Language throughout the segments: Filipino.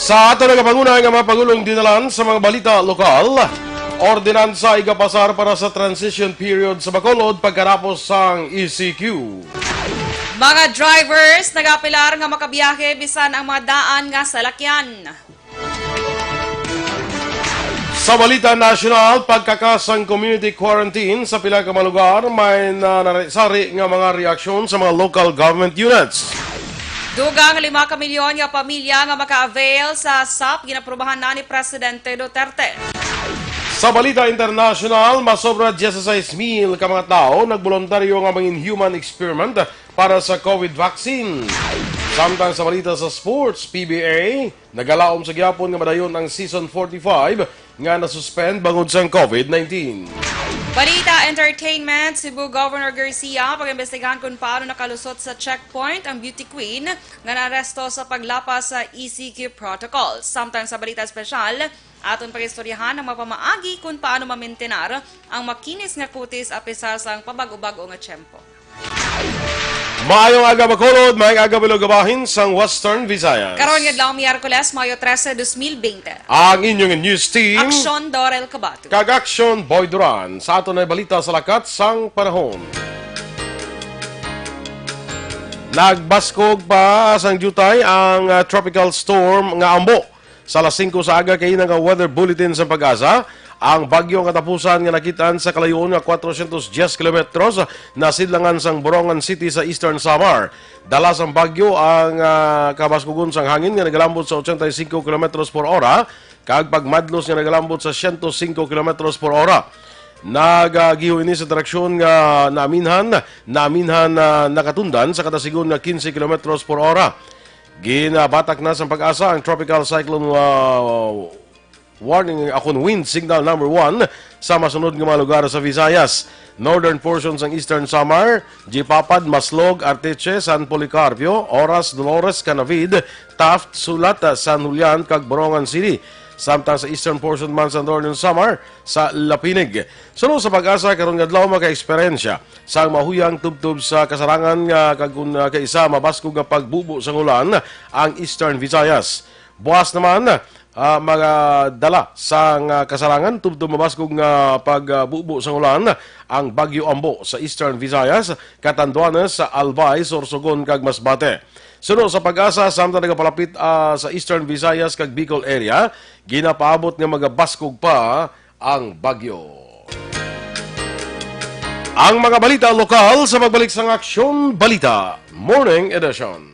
Sa ato nagapanguna nga mga pagulong dinalan sa mga balita lokal, ordinansa igapasar para sa transition period sa Bacolod pagkatapos sang ECQ. Mga drivers nagapilar nga makabiyahe bisan ang mga daan nga salakyan. Sa balita national, pagkakasang community quarantine sa pila ka mga lugar, may narisari nga mga reaksyon sa mga local government units. Dugang 5 ka milyon nga pamilya nga maka-avail sa SAP ginaprubahan na ni Presidente Duterte. Sa balita international, masobra 16,000 ka mga tao nagboluntaryo nga mangin human experiment para sa COVID vaccine. Samtang sa balita sa sports, PBA, nagalaom sa gyapon nga madayon ang season 45 nga nasuspend bangod sa COVID-19. Balita Entertainment, Cebu Governor Garcia pag-imbestigahan kung paano nakalusot sa checkpoint ang beauty queen nga naaresto sa paglapas sa ECQ protocol. Samtang sa balita espesyal, aton pag-istoryahan ang mapamaagi kung paano mamentenar ang makinis nga kutis apisar sa pabago-bago nga tiyempo. Maayong aga Bacolod, maayong aga Bilogabahin sang Western Visayas. Karon nga adlaw Miyerkules, Mayo 13, 2020. Ang inyong news team, Aksyon Dorel Cabato. Kag-aksyon Boy Duran, sa ato na balita sa lakat sang panahon. Nagbaskog pa sang jutay ang tropical storm nga Ambo. Sa alas 5 sa aga kay nga weather bulletin sa Pag-asa, ang bagyo nga katapusan nga nakitaan sa kalayon nga 410 kilometros na sidlangan sang Borongan City sa Eastern Samar. Dala sang bagyo ang kabaskugon sang hangin nga nagalambot sa 85 kilometros por hora kag pagmadlos nga nagalambot sa 105 kilometros por hora. Nagagiho ini sa direksyon nga naminhan nakatundan sa katasigon nga 15 kilometros por hora. Ginabatak na sa Pag-asa ang tropical cyclone warning akong wind signal number 1 sa masunod nga mga lugar sa Visayas. Northern portions ng Eastern Samar, Jipapad, Maslog, Arteche, San Policarpio, Oras, Dolores, Canavid, Taft, Sulat, San Julian, kag Borongan City. Samtang sa eastern portion man sa Northern Samar, sa Lapinig. Sunod sa Pag-asa, karon nga adlaw maka-eksperyensya sa mahuyang tubtub sa kasarangan nga kag kaisa mabaskog nga pagbubo sa ulan ang Eastern Visayas. Buwas naman mga dala sa kasarangan tubtub mabaskog nga pagbubo sa ulan ang Bagyo Ambo sa Eastern Visayas, Catanduanes, sa Albay, Sorsogon kag Masbate. Sunod sa Pag-asa, samtang nagapalapit sa Eastern Visayas kag Bicol area, ginapaabot nga magabaskog pa ang bagyo. Ang mga balita lokal sa magbalik sang Aksyon Balita Morning Edition.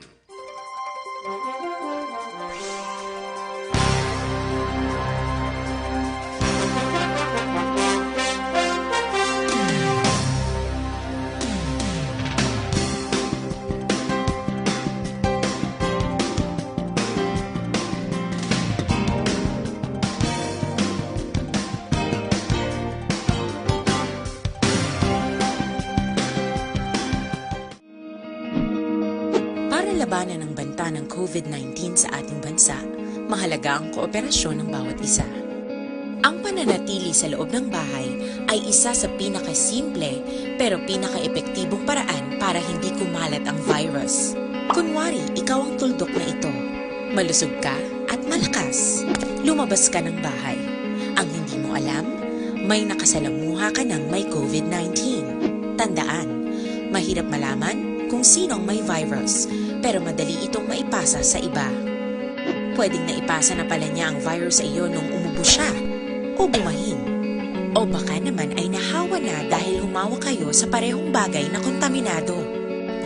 Para labanan ang banta ng COVID-19 sa ating bansa, mahalaga ang kooperasyon ng bawat isa. Ang pananatili sa loob ng bahay ay isa sa pinakasimple pero pinaka-epektibong paraan para hindi kumalat ang virus. Kunwari, ikaw ang tuldok na ito. Malusog ka at malakas. Lumabas ka ng bahay. Ang hindi mo alam, may nakasalamuha ka ng may COVID-19. Tandaan, mahirap malaman kung sinong may virus, pero madali itong maipasa sa iba. Pwedeng naipasa na pala niya ang virus sa iyo nung umubo siya, o bumahin. O baka naman ay nahawa na dahil humawa kayo sa parehong bagay na kontaminado.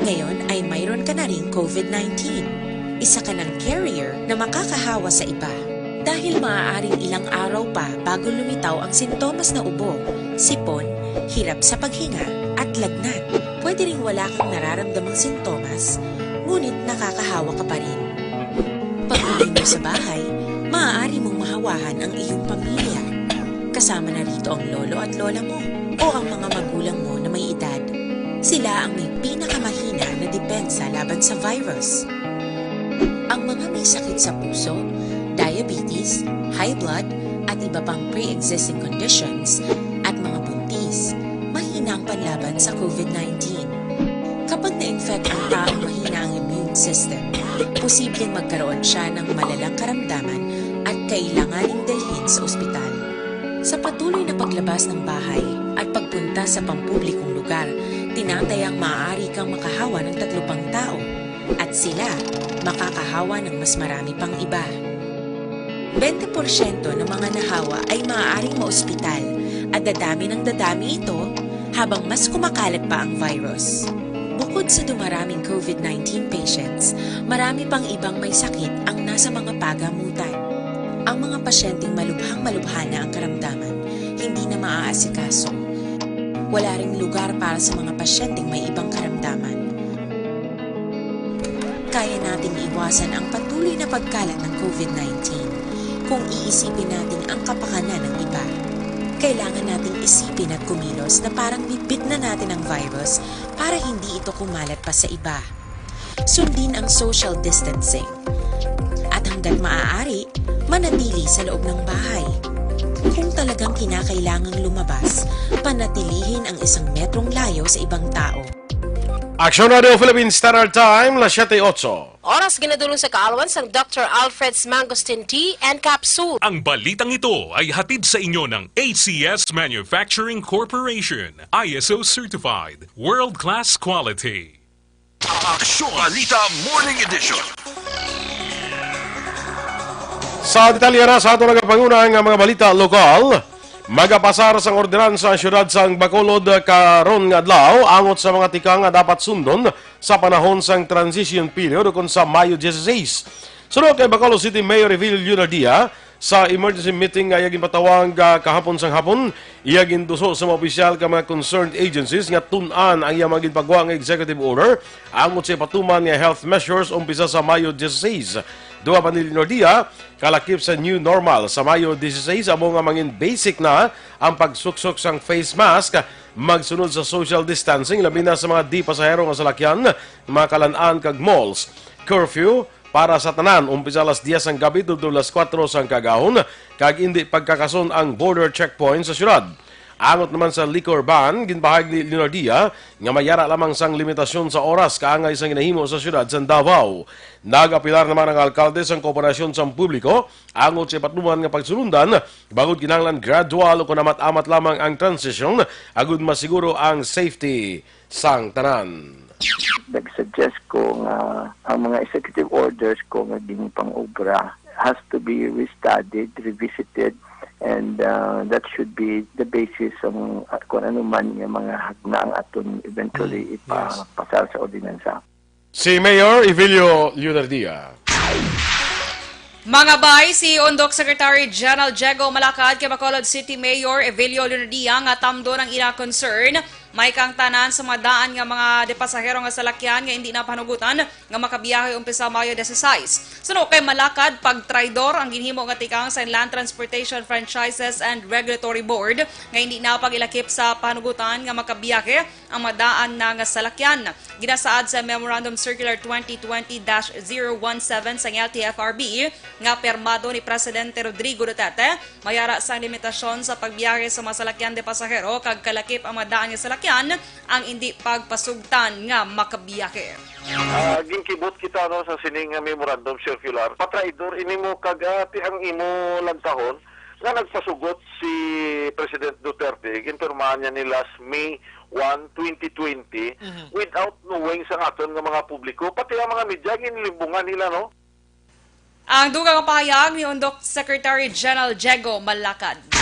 Ngayon ay mayroon ka na ring COVID-19. Isa ka ng carrier na makakahawa sa iba. Dahil maaaring ilang araw pa bago lumitaw ang sintomas na ubo, sipon, hirap sa paghinga at lagnat. Pwede ring wala kang nararamdamang sintomas, ngunit nakakahawa ka pa rin. Pag-uwi mo sa bahay, maaari mong mahawahan ang iyong pamilya. Kasama na rito ang lolo at lola mo o ang mga magulang mo na may edad. Sila ang may pinakamahina na depensa laban sa virus. Ang mga may sakit sa puso, diabetes, high blood, at iba pang pre-existing conditions at mga buntis, mahina ang panlaban sa COVID-19. Kapag na-infect ang taong mahina ang immune system, posibleng magkaroon siya ng malalang karamdaman at kailanganing dalhin sa ospital. Sa patuloy na paglabas ng bahay at pagpunta sa pampublikong lugar, tinatayang maaari kang makahawa ng 3 pang tao at sila makakahawa ng mas marami pang iba. 20% ng mga nahawa ay maaaring maospital at dadami ng dadami ito habang mas kumakalat pa ang virus. Bukod sa dumaraming COVID-19 patients, marami pang ibang may sakit ang nasa mga pagamutan. Ang mga pasyenteng malubhang-malubha na ang karamdaman, hindi na maaasikaso. Wala ring lugar para sa mga pasyenteng may ibang karamdaman. Kaya nating iwasan ang patuloy na pagkalat ng COVID-19 kung iisipin natin ang kapakanan ng iba. Kailangan nating isipin at kumilos na parang bibit na natin ang virus para hindi ito kumalat pa sa iba. Sundin ang social distancing. At hanggat maaari, manatili sa loob ng bahay. Kung talagang kinakailangang lumabas, panatilihin ang 1 metrong layo sa ibang tao. Action Radio Philippine Standard Time, 7:08. Oras ginadulong sa kaalawan sang Dr. Alfred's Mangosteen Tea and Capsule. Ang balitang ito ay hatid sa inyo ng ACS Manufacturing Corporation, ISO Certified, World-Class Quality. Aksyon Balita Morning Edition. Sa detalye na sa ato nagapangunang mga balita lokal, magapasar sang ordinansa ang syudad sang Bacolod karon nga adlaw angot sa mga tika nga dapat sundon sa panahon sang transition period ukon sa Mayo 16. Sunod kay Bacolod City Mayor Evilio Lunardia sa emergency meeting nga iyagin patawag kahapon sang hapon, iyagin duso sa mga opisyal ka mga concerned agencies nga tun-an ang iya magin pagwa nga executive order angot sa patuman nga health measures umpisa sa Mayo 16. Duwa pa ni Lunardia, kalakip sa new normal sa Mayo 16 amo nga mangin basic na ang pagsuksok sang face mask, magsunod sa social distancing labi na sa mga di pasahero nga salakyan, mga kalan-an kag malls, curfew para sa tanan umpisa alas 10 ang gabi tudto alas 4 sang kagahon kag indi pagkakason ang border checkpoint sa syudad. Angot naman sa liquor ban, ginpahag ni Lunardia nga mayara lamang sang limitasyon sa oras kaangay sang ginahimo sa syudad sa Davao. Nagapilar naman ang alkalde sang kooperasyon sa publiko, angot sa patnuman nga pagsulundan, bagod kinahanglan gradual o kunamat-amat lamang ang transition, agud masiguro ang safety sang tanan. Nag-suggest ko nga ang mga executive orders ko nga ginipang obra has to be restudied, revisited, and that should be the basis ng kung ano man yung mga hagnaang aton eventually ipapasal sa ordinansa. Si Mayor Evilio Lunardia. Mga bay, si Undok Secretary General Diego Malacad kay Bacolod City Mayor Evilio Lunardia nga tamdo ng ina concern may kang tanan sa mga daan nga mga depasahero nga salakyan nga hindi na panugutan nga makabiyahe umpisa Mayo 16. Suno kay Malacad, pagtraidor ang ginhimo nga tikang sa Land Transportation Franchises and Regulatory Board nga hindi na pagilakip sa panugutan nga makabiyahe ang madaan na nga salakyan. Ginasaad sa Memorandum Circular 2020-017 sa LTFRB nga permado ni Presidente Rodrigo Duterte, mayara sa limitasyon sa pagbiyahe sa mga salakyan de pasahero kag kalakip ang madaan nga salakyan ang hindi pagpasugtan nga makabiyahe. Ginkibot kita no sa sining memorandum circular. Patraidor ini mo kagati ang imo lantahon nga nagpasugot si President Duterte ginpirmahan niya ni last May 1, 2020 without knowing sa aton nga mga publiko pati ang mga media ginlimbungan nila no. Ang dugang pahayag ni Undok Secretary General Diego Malacad.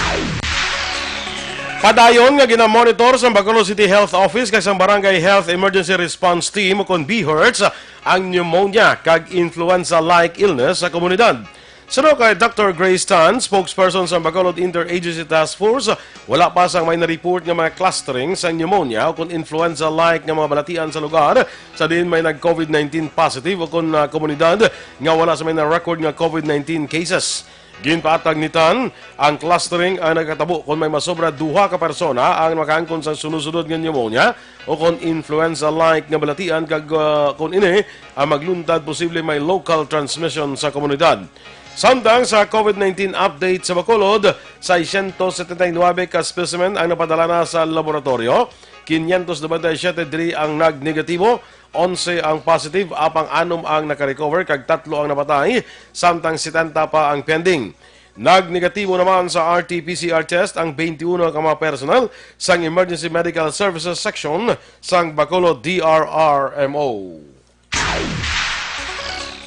Padayon nga ginamonitor sa Bacolod City Health Office kay sang Barangay Health Emergency Response Team kon BHERTS ang pneumonia kag influenza-like illness sa komunidad. Suno kay Dr. Grace Tan, spokesperson sa Bacolod Interagency Task Force, wala pa sang may na-report nga mga clustering sa pneumonia o kon influenza-like nga mga balatian sa lugar sa din may nag-COVID-19 positive o kon komunidad nga wala sa may na-record nga COVID-19 cases. Ginpaatag ni Tan, ang clustering ay nagkatabo kung may masobra 2 ka persona ang makaangkon sa sunod-sunod nga pneumonia o kung influenza-like nga balatian kag kung ini ang magluntad posible may local transmission sa komunidad. Samtang sa COVID-19 update sa Bacolod, 679 ka specimen ang napadala na sa laboratorio, 597 ang nag-negatibo, 11 ang positive, apang 6 ang nakarecover, kag 3 ang napatay, samtang 70 pa ang pending. Nagnegatibo naman sa RT-PCR test ang 21 ka mga personal sang Emergency Medical Services Section sang Bacolod DRRMO.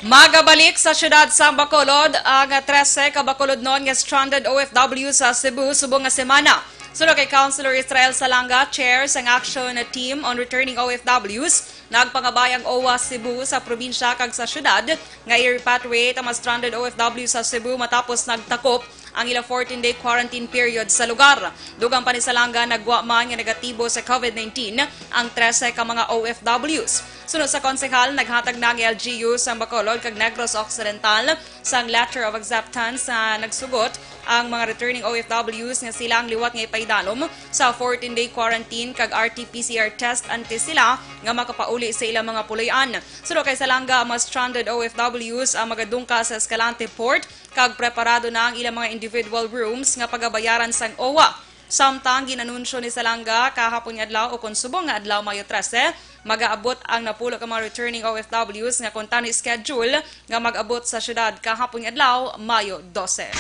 Magabalik sa siyudad sa Bacolod ang 13 ka Bacolod noon nga stranded OFW sa Cebu subong nga semana. Sunod kay Councilor Israel Salanga, chair sang action team on returning OFWs, nagpangabay ang OWA Cebu sa probinsya kag sa syudad nga i-repatriate ang mga stranded OFW sa Cebu matapos nagtakop ang ilang 14-day quarantine period sa lugar. Dugang pa ni Salanga, nagwa man nga negatibo sa COVID-19 ang 13 ka mga OFWs. Sunod sa konsehal, naghatag na ang LGU sa Bacolod kag Negros Occidental sang letter of acceptance na nagsugot ang mga returning OFWs nga silang liwat nga ipaidanom sa 14-day quarantine kag RT-PCR test antes sila nga makapauli sa ilang mga puloy-an. Sunod kay Salanga, ang mga stranded OFWs ang magadungka sa Escalante Port kag preparado na ang ilang mga individual rooms nga pagabayaran sang OWA. Samtang ginanunsyo ni Salanga kahapon nga adlaw o konsubong nga adlaw Mayo 13, mag-aabot ang napulo ka mga returning OFWs nga kontani schedule nga mag-abot sa syudad kahapon nga adlaw Mayo 12.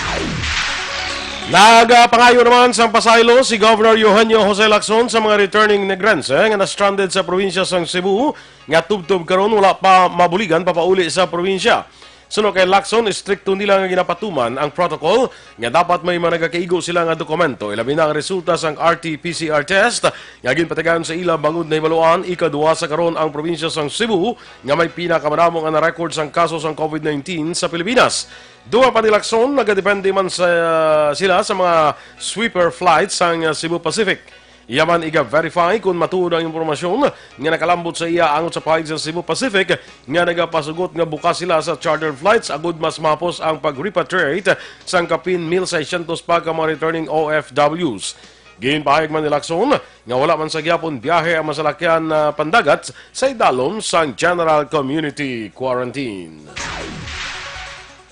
Nagapangayo naman sa pasaylo si Governor Eugenio Jose Lacson sa mga returning Negrense nga na-stranded sa probinsya sang Cebu nga tubtob karon wala pa mabuligan papauli sa probinsya. Sunod kay Lacson, stricto nila nga ginapatuman ang protocol nga dapat may managakaigo sila nga dokumento. Ilabi na ang resulta sang RT-PCR test nga ginpatigan sa ila bangod na himaluan ikaduwa sa karon ang probinsya sang Cebu nga may pinakamadamong nga record sang kaso sang COVID-19 sa Pilipinas. Duwa pa ni Lacson, nagadepende man sila sa mga sweeper flights sang Cebu Pacific. Yaman iga-verify kung matuod ang impormasyon nga nakalambot sa iya angot sa paig sa Cebu Pacific nga nagapasugot nga bukas sila sa charter flights agud mas mapos ang pag-repatriate sang kapin 1,600 pa ka mga returning OFWs. Ginpahayag man ni Lacson nga wala man sa gyapon biyahe ang masalakyan pandagat sa idalom sang General Community Quarantine.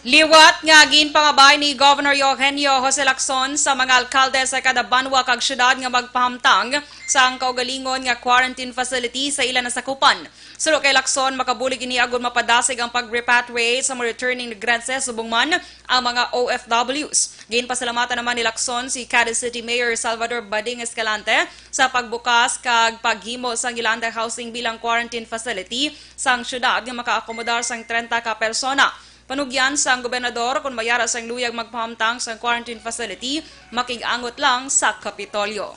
Liwat nga ginpangabay ni Governor Eugenio Jose Lacson sa mga alkalde sa kada banwa kag syudad nga magpahamtang sa ang kaugalingon nga quarantine facility sa ilan na sakupan. Sulo kay Lacson, makabulig ini agud mapadasig ang pag-repatriate sa mga returning Negrense subong man ang mga OFWs. Ginpasalamatan naman ni Lacson si Cadiz City Mayor Salvador Bading Escalante sa pagbukas kag paghimo sang Yolanda Housing bilang quarantine facility sang syudad nga makaakomodar sang 30 ka persona. Panugyan sa gobernador kung mayara sang luyag magpahamtang sa quarantine facility, makigangot lang sa Kapitolyo.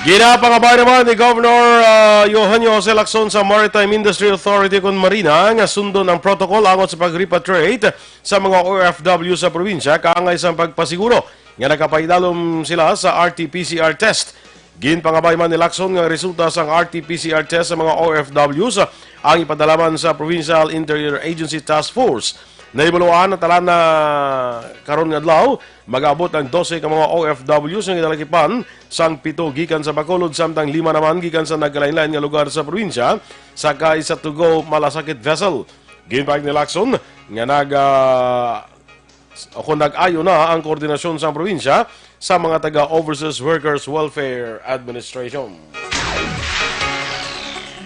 Ginapangabay naman ni Governor Eugenio Jose Lacson sa Maritime Industry Authority kung Marina nga sundon ang protocol angot sa pag-repatriate sa mga OFW sa probinsya kaangay sa pagpasiguro nga nakapaidalom sila sa RT-PCR test. Ginpangabay man ni Lacson nga resulta sang RT-PCR test sa mga OFWs ang ipadalaman sa Provincial Interior Agency Task Force. Naibaluan na talan na karon nga adlaw, mag-abot ang 12 ka mga OFWs nga gidalakipan sang 7 gikan sa Bacolod samtang 5 naman gikan sa nagkalain-lain nga lugar sa probinsya sa isa to go malasakit vessel. Ginpahayag ni Lacson nga nag-ayo na ang koordinasyon sa probinsya sa mga taga-Overseas Workers Welfare Administration.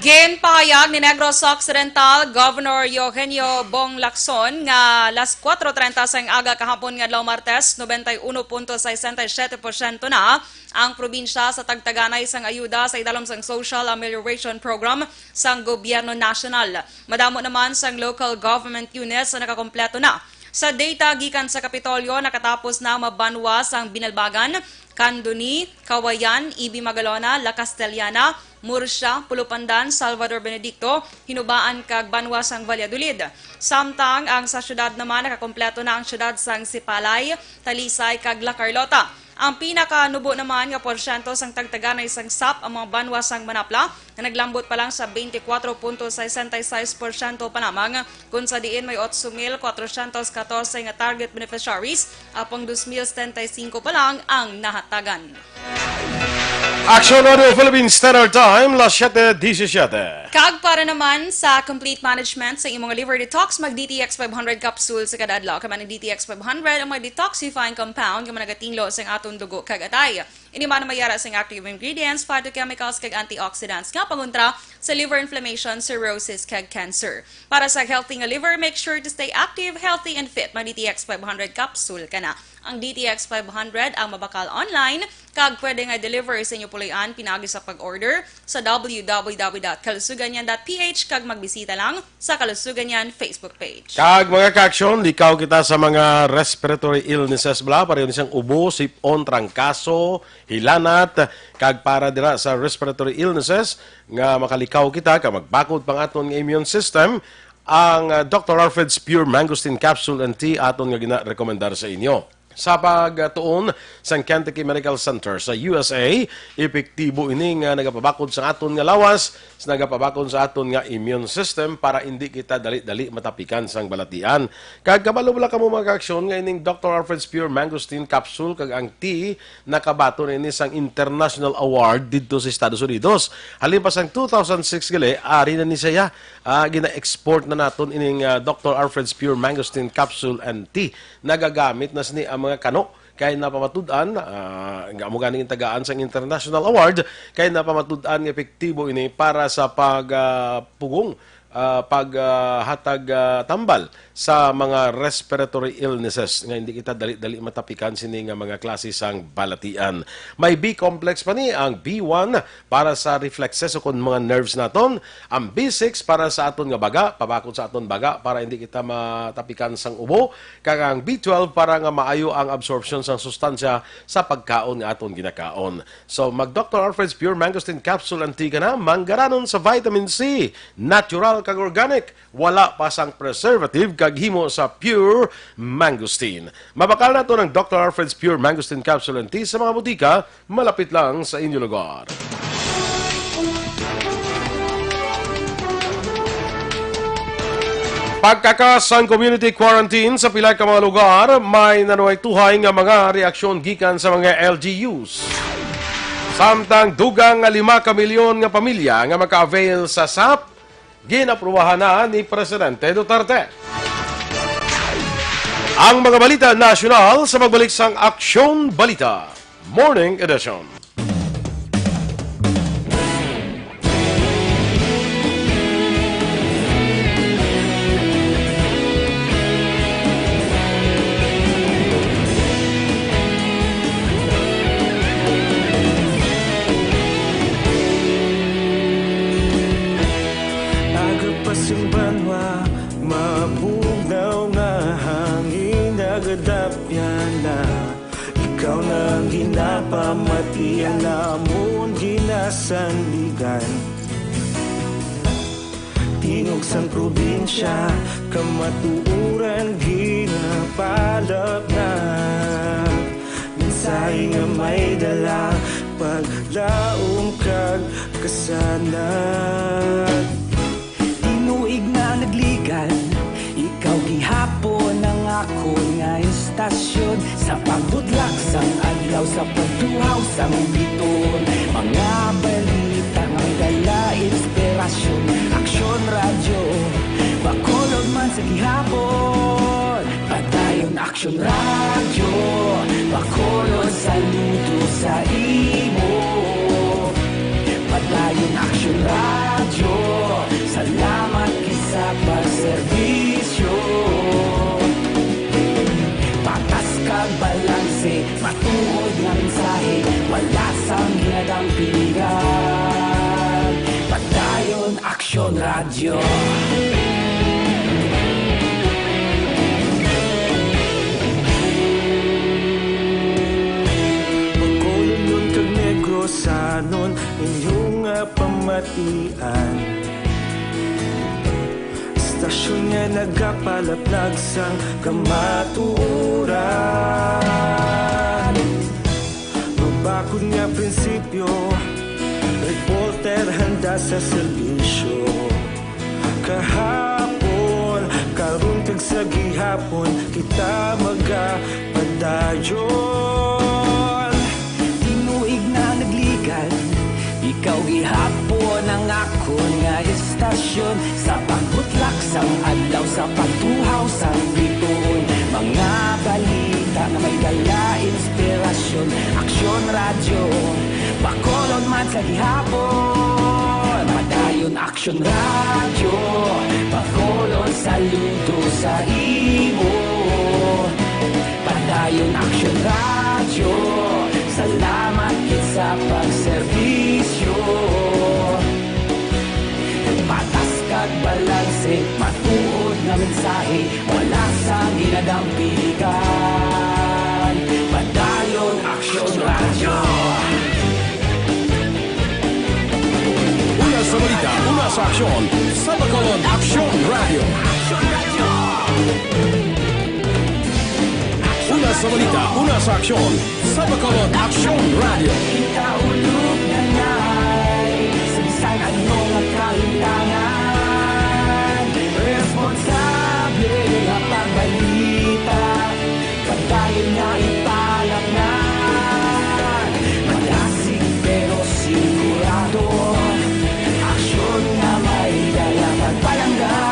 Ginpahayag ni Negros Occidental Governor Eugenio Bong Lacson nga alas 4:30 sa aga kahapon nga adlaw Martes, 91.67% na ang probinsya sa tagtaganay sang ayuda sa idalom sang Social Amelioration Program sang Gobyerno Nasyonal. Madamo naman sang local government units na nakakompleto na. Sa data gikan sa Kapitolyo, nakatapos na mabanwa sang Binalbagan, Candoni, Kawayan, Ibi Magalona, La Castellana, Murcia, Pulupandan, Salvador Benedicto, hinubaan kag banwa sang Valladolid. Samtang ang sa syudad naman nakakompleto na ang syudad sang Sipalay, Talisay kag La Carlota. Ang pinakanubo naman nga porsyento sang tagtaganay sang SAP ang mga banwa sang Manapla na naglambot pa lang sa 24.66% pa namang kung sa diin may 8,414 nga target beneficiaries apang 2,075 pa lang ang nahatagan. Action Audio Philippines Standard Time, las 7:17. Kag para naman sa complete management sa imong liver detox, mag-DTX 500 capsules sa kada adlaw. Kaya mag-DTX 500 ang mag-detoxifying compound nga nagatinglo sa atong dugo kag atay. Ini man mayara sing active ingredients, phytochemicals kag antioxidants nga pangontra sa liver inflammation, cirrhosis kag cancer. Para sa healthy nga liver, make sure to stay active, healthy and fit. Mag DTX 500 capsule ka na. Ang DTX 500 ang mabakal online kag pwede nga deliver sa inyo puloy-an pinagi sa pag-order sa www.kalusuganyan.ph kag magbisita lang sa Kalusuganyan Facebook page. Kag mga ka-aksyon, likaw kita sa mga respiratory illnesses bla, pareho ni siyang ubo, sipon, trangkaso, hilanat, kag para dira sa respiratory illnesses nga makalikaw kita kag magbakod pang aton nga immune system, ang Dr. Alfred's Pure Mangosteen Capsule and Tea aton nga gina-rekomendar sa inyo. Sa pagtuon sa Kentucky Medical Center sa USA, epektibo ini nga nagapabakod sa aton nga lawas, nagapabakod sa aton nga immune system para hindi kita dali-dali matapikan sang balatian. Kag kabalo wala kamo mga aksyon nga ining Dr. Alfred's Pure Mangosteen Capsule kag ang tea nakabato ini sang international award didto sa Estados Unidos. Halin pa sang 2006 gali ari na ni siya gina-export na naton ining Dr. Alfred's Pure Mangosteen Capsule and Tea. Nagagamit na sini ang mga kano kay napamatud-an nga amo ganing tagaan sa international award kay napamatud-an nga epektibo ini para sa pagpugong paghatag tambal sa mga respiratory illnesses nga hindi kita dali-dali matapikan sini nga mga klase sang balatian. May B-complex pa ni ang B1 para sa reflexes o kun mga nerves naton, ang B6 para sa aton nga baga, pabakod sa aton baga para hindi kita matapikan sang ubo, kag ang B12 para nga maayo ang absorption sang sustansya sa pagkaon nga aton ginakaon. So mag Dr. Alfred's Pure Mangosteen Capsule and Tea ka na, manggaranon sa vitamin C, natural kag organic, wala pa sang preservative kag himo sa Pure Mangosteen. Mabakal na to ng Dr. Alfred's Pure Mangosteen Capsule and Tea sa mga butika, malapit lang sa inyong lugar. Pagkakas ang community quarantine sa pila ka mga lugar, may nanuay tuhay nga mga reaksyon gikan sa mga LGUs. Samtang dugang nga 5 ka milyon nga pamilya nga maka-avail sa SAP, ginaprubahan na ni Presidente Duterte. Ang mga balita nasyonal sa magbalik sang Aksyon Balita Morning Edition. Ikaw na ginapamati ang namon ginasandigan. Tinog sang probinsya, kamatuuran ginapalap na. Minsay nga may dala, paglaong kag kasanag. Tinuig na nagligan, ikaw gihapon ang ako nga istasyon. Sa pagbutlak sang adlaw, sa pagtuhaw sang biton. Mga balita nga dala inspirasyon. Aksyon radyo, bakolog man sa gihapon. Padayon Aksyon radyo, bakolog saludo sa imo. Padayon Aksyon radyo, salamat kisa pagserbisyo. Patas kag balanse, matuod nga mensahe, wala sang ginadang pilihan. Padayon Aksyon radyo. Magkulunod kag Negrosanon, inyong pamatian. Stasyon nga nagapalaplag sang kamatuuran. Mabakod nga prinsipyo, reporter handa sa serbisyo. Kahapon, karon kag sa gihapon, kita magapadayon. Tinuig na nagligan, ikaw gihapon ang ako nga istasyon. Sa pagbutlak sang adlaw, sa pagtuhaw sang bituon. Mga balita balita na may dala inspirasyon. Aksyon radyo, Bacolod man sa gihapon. Padayon Aksyon radyo, Bacolod saludo sa imo. Padayon Aksyon radyo, salamat kit sa pagserbisyo. Patas kag balanse, matuod nga mensahe, wala sa ginadampikan. Padayon Aksyon radyo. Una sa balita, una sa aksyon, sa Bacolod Aksyon Radio. Una sa balita, una sa aksyon, sa Bacolod Aksyon Radio. Ikaulog na ngay, sa bisan anong kalintangan. Responsable nga pagbalita, kagayon nga ipalaknan. Malasig pero sigurado, aksyon nga may dala pagpalanggan.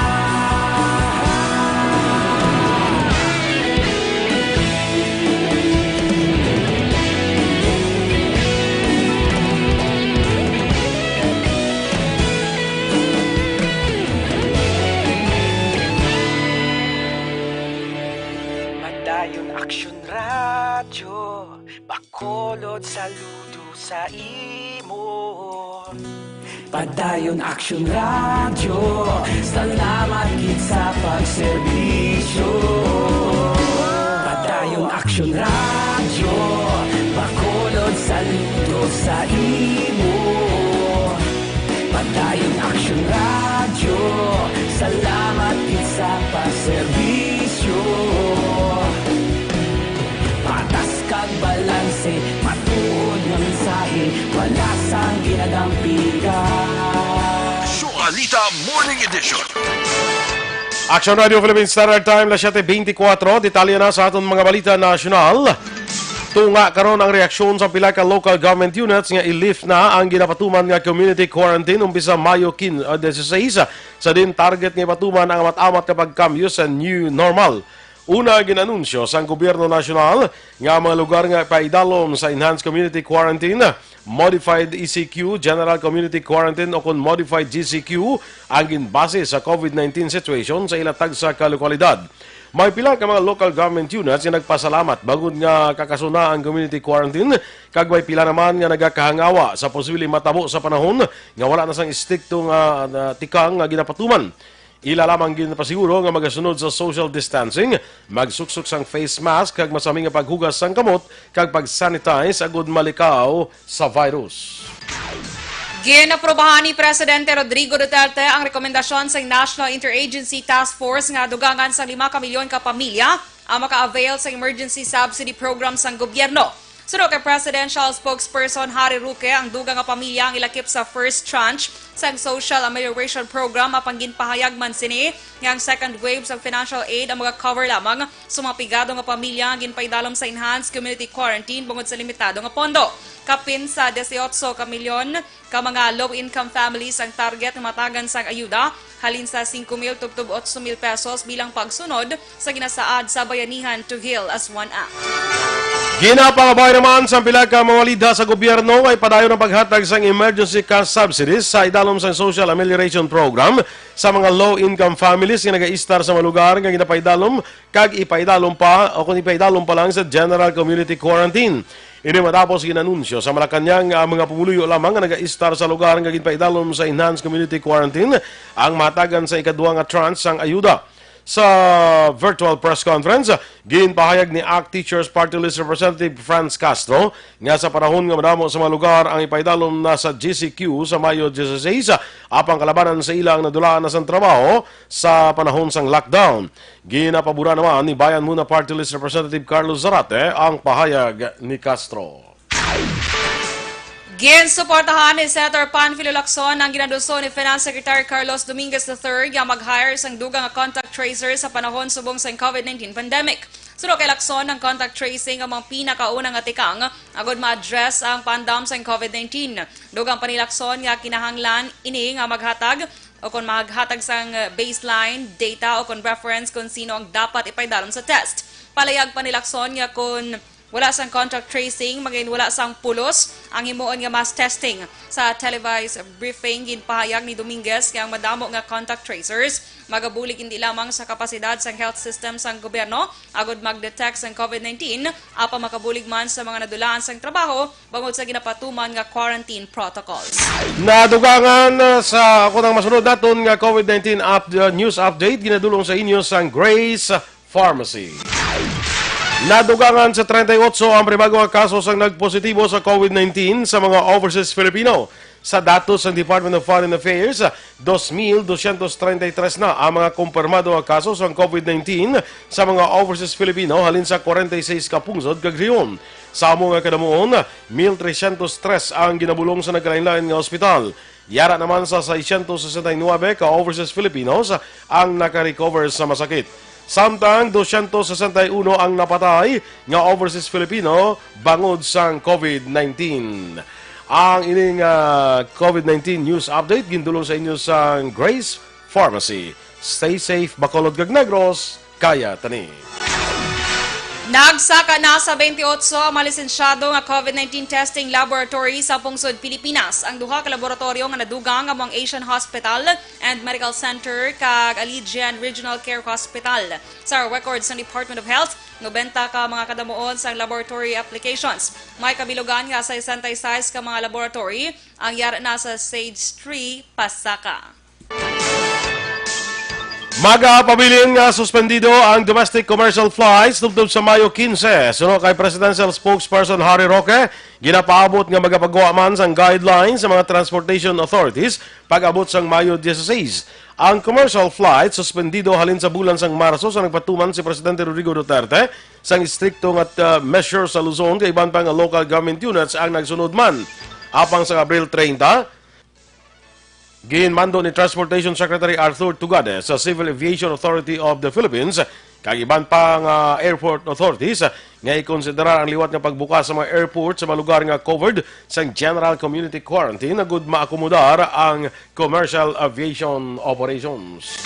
Padayon Aksyon radyo, Bacolod saludo sa imo. Padayon Aksyon radyo, salamat gid sa pagserbisyo. Padayon Aksyon radyo, Bacolod saludo sa imo. Padayon Aksyon radyo, salamat gid sa pagserbisyo. Patas kag balanse, matuod nga mensahe, wala sang ginadampigan. Balita Morning Edition. Action Radio Philippines Standard Time, 7:24. Detalye na sa aton mga balita nasyonal. Tunga karon ang reaksyon sa pila ka local government units nga i-lift na ang ginapatuman nga community quarantine umpisa Mayo 16 sa din target nga patuman ang amat-amat kapag kamyo sa new normal. Una ginanunsyo sa gobyerno nasyonal nga mga lugar nga paidalom sa enhanced community quarantine, modified ECQ, general community quarantine o kon modified GCQ ang ginbase sa COVID-19 situation sa ilatag sa kalokalidad. May pila ka mga local government units nga nagpasalamat bagod nga kakasuna ang community quarantine, kag may pila naman nga nagakahangawa sa posibleng matabo sa panahon nga wala na sang istriktong tikang nga ginapatuman. Ila lamang ginapasiguro nga magasunod sa social distancing, magsuksok sang face mask kag masami nga paghugas sang kamot kag pag-sanitize agud malikaw sa virus. Ginaprobahan ni Presidente Rodrigo Duterte ang rekomendasyon sa National Interagency Task Force nga dugangan sa 5 ka milyon ka pamilya ang maka-avail sa emergency subsidy program sang gobyerno. Suro kay Presidential Spokesperson Harry Roque, ang dugang nga pamilya ang ilakip sa first tranche sa Social Amelioration Program apang ginpahayag man sini nga ang second wave sa financial aid ang mga-cover lamang sa mga pigado nga pamilya ang ginpaidalom sa enhanced community quarantine bungod sa limitado nga pondo. Kapin sa 18 ka milyon ka mga low-income families ang target ng matagan sang ayuda, halin sa 5,000 tubtub 8,000 pesos bilang pagsunod sa ginasaad sa bayanihan to heal as one act. Ginapangabay naman sa pila ka mga lidha sa gobyerno ay padayon ang paghatag sang emergency cash subsidies sa idalom sa Social Amelioration Program sa mga low-income families nga nag-istar sa mga lugar nga ginapaidalom kag ipaidalom pa o kung ipaidalom pa lang sa General Community Quarantine. Ini matapos ginanunsyo sa Malacanang ang mga pumuluyo lamang nga nag-istar sa lugar nga ginpaidalom sa Enhanced Community Quarantine ang matagan sa ikaduha nga tranche sang ayuda. Sa virtual press conference, ginpahayag ni ACT Teachers Party List Representative Franz Castro nga sa panahon nga madamo sa mga lugar ang ipaidalom na sa GCQ sa Mayo 16 apang kalabanan sa ilang nadulaan na sa trabaho sa panahon sang lockdown. Ginapabura naman ni Bayan Muna Party List Representative Carlos Zarate ang pahayag ni Castro. Ginsuportahan ni Senator Panfilo Lacson ang ginaduso ni Finance Secretary Carlos Dominguez III nga mag-hire sang dugang nga contact tracer sa panahon subong sa COVID-19 pandemic. Suro kay Lacson ang contact tracing ang mga pinakaunang nga tikang agod ma-address ang pandam sa COVID-19. Dugang pa ni Lacson nga kinahanglan ini nga maghatag o kung maghatag sang baseline data o kung reference kung sino ang dapat ipaidaron sa test. Palayag pa nilakson nga kung wala sang contact tracing, magayon wala sang pulos ang himuon nga mass testing. Sa televised briefing, ginpahayag ni Dominguez kaya ang madamo nga contact tracers magabulig hindi lamang sa kapasidad sang health system sang gobyerno agod mag-detect sang COVID-19 apa makabulig man sa mga nadulaan sang trabaho bangod sa ginapatuman nga quarantine protocols. Nadugangan sa ako nang masunod naton nga COVID-19 news update ginadulong sa inyo sang Grace Pharmacy. Nadugangan sa 38 ang pribagong kaso sang nagpositibo sa COVID-19 sa mga overseas Filipino. Sa datos ng Department of Foreign Affairs, 2,233 na ang mga kumpirmado nga kaso sa COVID-19 sa mga overseas Filipino halin sa 46 ka pungsod kag rehiyon. Sa amo nga kadamuon, 1,303 ang ginabulong sa nagkalain-lain nga ospital. Yara naman sa 669 ka overseas Filipinos ang nakarecover sa masakit. Samtang 261 ang napatay nga overseas Filipino bangod sang COVID-19. Ang ining COVID-19 news update gindulong sa inyo sa Grace Pharmacy. Stay safe, Bacolod kag Negros, kaya tani. Nagsaka na sa 28 ang malisensyado nga COVID-19 testing laboratory sa pungsod Pilipinas. Ang duha ka laboratorio nga nadugang among Asian Hospital and Medical Center kag Allegiant Regional Care Hospital. Sa records ng Department of Health, 90 ka mga kadamuon sa laboratory applications. May kabilugan nga sa 66 ka mga laboratory ang yara na sa Stage 3, Pasaka. Magapabilin nga suspendido ang domestic commercial flights tubtob sa Mayo 15. Suno kay Presidential Spokesperson Harry Roque, ginapaabot nga magapagawa man sang guidelines sa mga transportation authorities pag-abot sang Mayo 16. Ang commercial flight suspendido halin sa bulan sang Marso sa nagpatuman si Presidente Rodrigo Duterte sang istrikto nga measure sa Luzon kay iban pang local government units ang nagsunod man. Apang sa Abril 30, ginmando ni Transportation Secretary Arthur Tugade sa Civil Aviation Authority of the Philippines kag iban pang airport authorities nga ikonsidera ang liwat nga pagbukas sa mga airport sa mga lugar nga covered sa general community quarantine na gud maakomodar ang commercial aviation operations.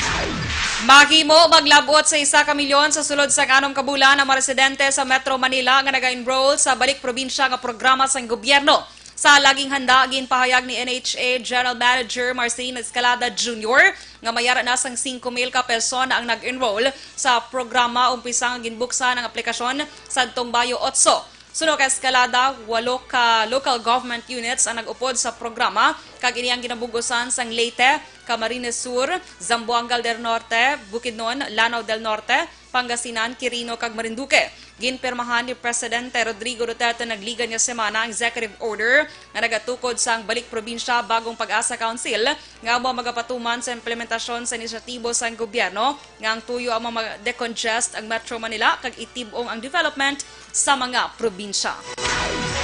Mahimo maglabot sa 1 ka milyon sa sulod sa 6 ka bulan ang mga residente sa Metro Manila nga naga-enroll sa balik probinsya nga programa sa gobyerno. Sa laging handa, ginpahayag ni NHA General Manager Marcelino Escalada Jr. nga mayara na sang 5,000 ka persona ang nag-enroll sa programa umpisang ginbuksan ang aplikasyon sa Bayo 8. Suno kay Escalada, 8 ka local government units ang nag-upod sa programa kag ini ang ginabugusan sang Leyte, Camarines Sur, Zamboanga del Norte, Bukidnon, Lanao del Norte, Pangasinan, Quirino kag Marinduque. Ginpirmahan ni Presidente Rodrigo Duterte nagligan nga semana ang executive order nga nagatukod sang balik probinsya bagong Pag-asa Council nga mo magapatuman sa implementasyon sa inisyatibo sa gobyerno nga ang tuyo ang decongest ang Metro Manila kag itibong ang development sa mga probinsya.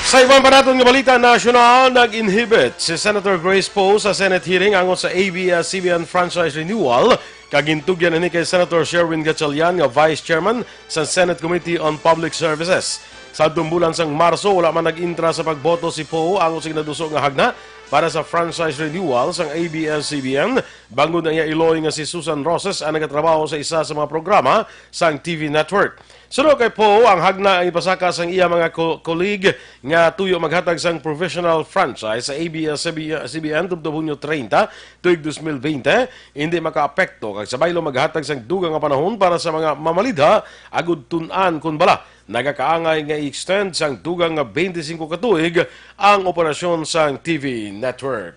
Sa ibang pa natin nga balita nasyonal, nag-inhibit si Senator Grace Poe sa Senate hearing angon sa ABS-CBN franchise renewal. Kagintugyan ni kay Senator Sherwin Gatchalian nga Vice Chairman sa Senate Committee on Public Services. Sa bulan sang Marso, wala man nag-intra sa pagboto si Poe angon sa ginadusok nga hagna para sa franchise renewal sang ABS-CBN. Bangod na iya iloy nga si Susan Roses ang nagatrabaho sa isa sa mga programa sang TV network. Sunod kay Poe, ang hagna ang ipasaka sang iya mga colleague nga tuyo maghatag sang professional franchise sa ABS-CBN tubto Hunyo 30 tuig 2020 hindi makaapekto kag sabaylo maghatag sang dugang nga panahon para sa mga mamalidha agud tun-an kun bala nagakaangay nga i-extend sang dugang nga 25 ka tuig ang operasyon sang TV network.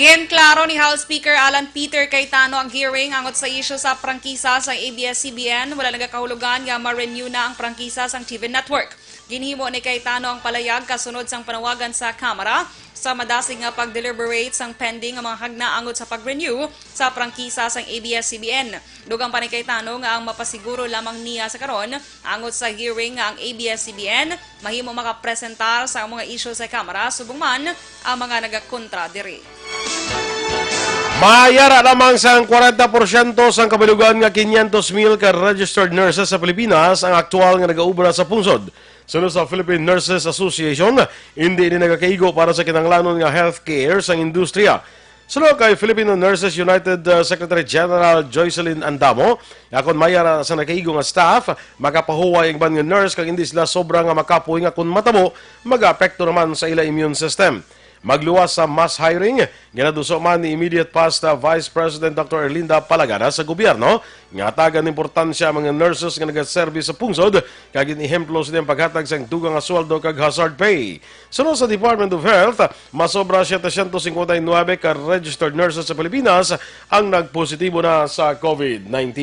Ginklaro ni House Speaker Alan Peter Cayetano ang hearing angot sa isyu sa prangkisa sa ABS-CBN. Wala nagakahulugan nga ma-renew na ang prangkisa sang TV network. Ginhimo ni Cayetano ang palayag kasunod sang panawagan sa Kamara sa madasig nga pag-deliberate sang pending nga mga hagna angot sa pag-renew sa prangkisa sang ABS-CBN. Dugang pa ni Cayetano nga ang mapasiguro lamang niya sa karon angot sa hearing nga ang ABS-CBN mahimo makapresentar sa mga isyu sa Kamara subong man ang mga nagakontra diri. Mayara lamang sang 40% sang kabilugan nga 500,000 ka registered nurses sa Pilipinas ang aktual nga nagaubra sa pungsod. Sunod sa Philippine Nurses Association, hindi nagakaigo para sa kinanglanon nga healthcare sang industriya. Sunod kay Filipino Nurses United Secretary General Joycelyn Andamo, akon mayara sa nakaigo nga staff, makapahuway ang ban nga nurse kag hindi sila sobra nga makapuy nga kun matabo, mag-apekto naman sa ila immune system. Magluwas sa mass hiring, ginaduso man ni immediate past Vice President Dr. Erlinda Palagana sa gobyerno, nga tagan importansya mga nurses nga nagaservice sa pungsod, kag inihemplo sila paghatag sa dugang nga sweldo kag hazard pay. Sunod sa Department of Health, masobra 759 ka registered nurses sa Pilipinas ang nagpositibo na sa COVID-19.